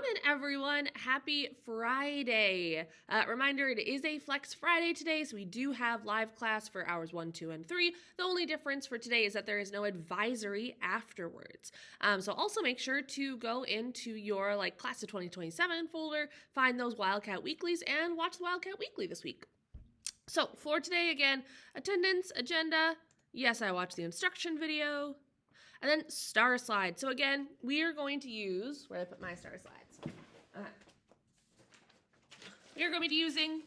morning, everyone. Happy Friday. Reminder, it is a Flex Friday today, so we do have live class for hours 1, 2, and 3. The only difference for today is that there is no advisory afterwards. So also make sure to go into your Class of 2027 folder, find those Wildcat Weeklies, and watch the Wildcat Weekly this week. So for today, again, attendance, agenda. Yes, I watched the instruction video. And then star slides. So again, we are going to use, where did I put my star slides? We are going to be using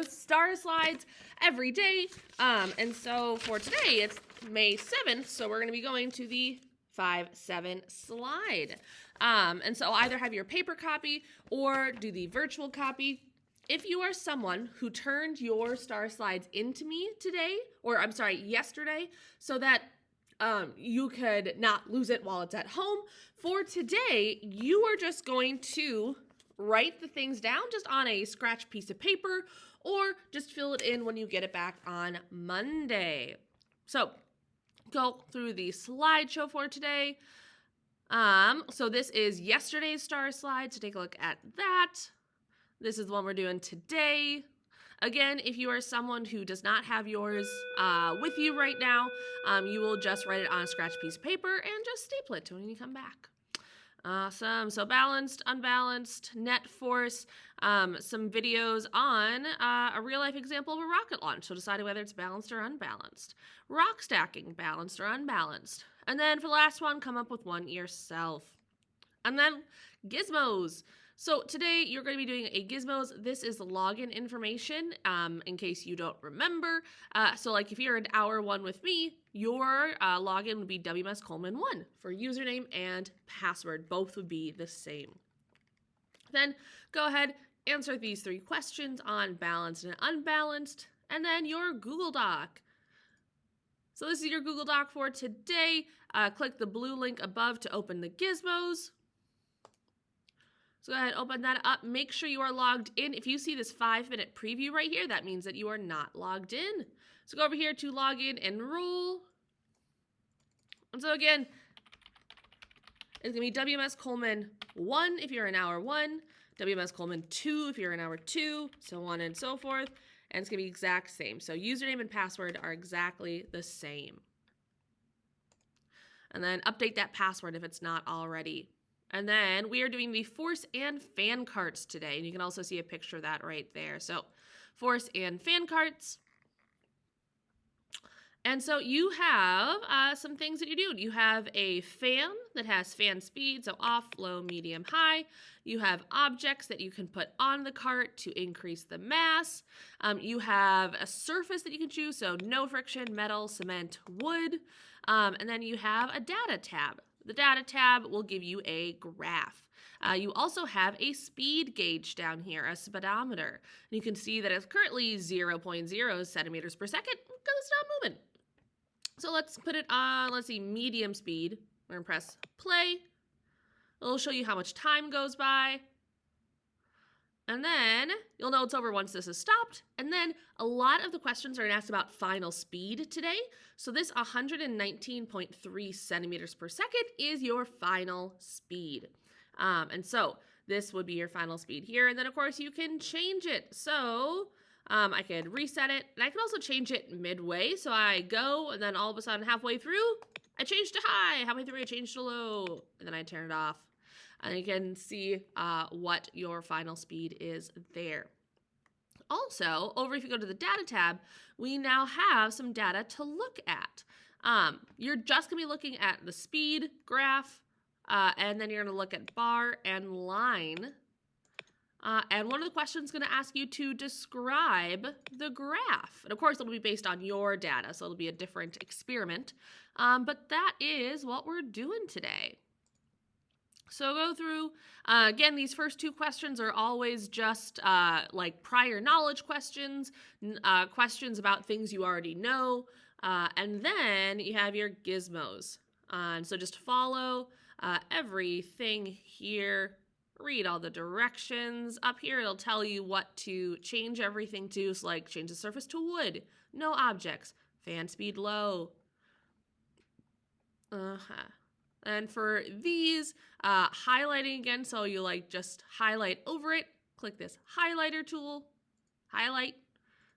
star slides every day. And so for today, it's May 7th. So we're going to be going to the 5-7 slide. And so either have your paper copy or do the virtual copy. If you are someone who turned your star slides into me today, or I'm sorry, yesterday, so that you could not lose it while it's at home, for today, you are just going to write the things down just on a scratch piece of paper, or just fill it in when you get it back on Monday. So go through the slideshow for today. So this is yesterday's star slide, so take a look at that. This is the one we're doing today. Again, if you are someone who does not have yours with you right now, you will just write it on a scratch piece of paper and just staple it to when you come back. Awesome. So balanced, unbalanced, net force, some videos on a real life example of a rocket launch. So deciding whether it's balanced or unbalanced. Rock stacking, balanced or unbalanced. And then for the last one, come up with one yourself. And then gizmos. So today you're going to be doing a gizmos. This is the login information in case you don't remember. So like if you're in hour 1 with me, your login would be WMS Coleman 1 for username and password. Both would be the same. Then go ahead, answer these 3 questions on balanced and unbalanced, and then your Google Doc. So this is your Google Doc for today. Click the blue link above to open the gizmos. So go ahead, open that up. Make sure you are logged in. If you see this 5-minute preview right here, that means that you are not logged in. So go over here to log in, enroll. And so again, it's going to be WMS Coleman 1 if you're in hour 1, WMS Coleman 2 if you're in hour 2, so on and so forth. And it's going to be exact same. So username and password are exactly the same. And then update that password if it's not already. And then we are doing the force and fan carts today. And you can also see a picture of that right there. So force and fan carts. And so you have some things that you do. You have a fan that has fan speed, so off, low, medium, high. You have objects that you can put on the cart to increase the mass. You have a surface that you can choose, so no friction, metal, cement, wood. And then you have a data tab. The data tab will give you a graph. You also have a speed gauge down here, a speedometer. And you can see that it's currently 0.0 centimeters per second because it's not moving. So let's put it on, let's see, medium speed. We're going to press play. It'll show you how much time goes by. And then you'll know it's over once this is stopped. And then a lot of the questions are asked about final speed today. So this 119.3 centimeters per second is your final speed. And so this would be your final speed here. And then of course you can change it. So I could reset it, and I can also change it midway. So I go, and then all of a sudden halfway through, I change to high. Halfway through, I change to low, and then I turn it off. And you can see what your final speed is there. Also, over if you go to the data tab, we now have some data to look at. You're just going to be looking at the speed graph, and then you're going to look at bar and line. And one of the questions is going to ask you to describe the graph. And of course, it'll be based on your data, so it'll be a different experiment. But that is what we're doing today. So go through, again, these first 2 questions are always just like prior knowledge questions, questions about things you already know, and then you have your gizmos. So just follow everything here, read all the directions. Up here, it'll tell you what to change everything to, so like change the surface to wood, no objects, fan speed low. And for these, Highlighting again, so you like just highlight over it. Click this highlighter tool, highlight.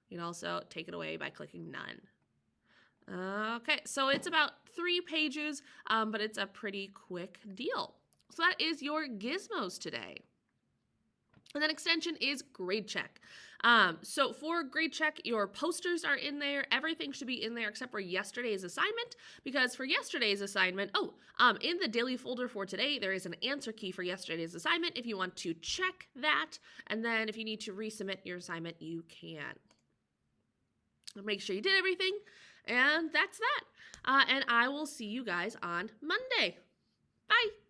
You can also take it away by clicking none. Okay, so it's about 3 pages, but it's a pretty quick deal. So that is your gizmos today. And then extension is grade check. So for grade check, your posters are in there. Everything should be in there except for yesterday's assignment, because for yesterday's assignment, in the daily folder for today, there is an answer key for yesterday's assignment if you want to check that. And then if you need to resubmit your assignment, you can. Make sure you did everything. And that's that. And I will see you guys on Monday. Bye.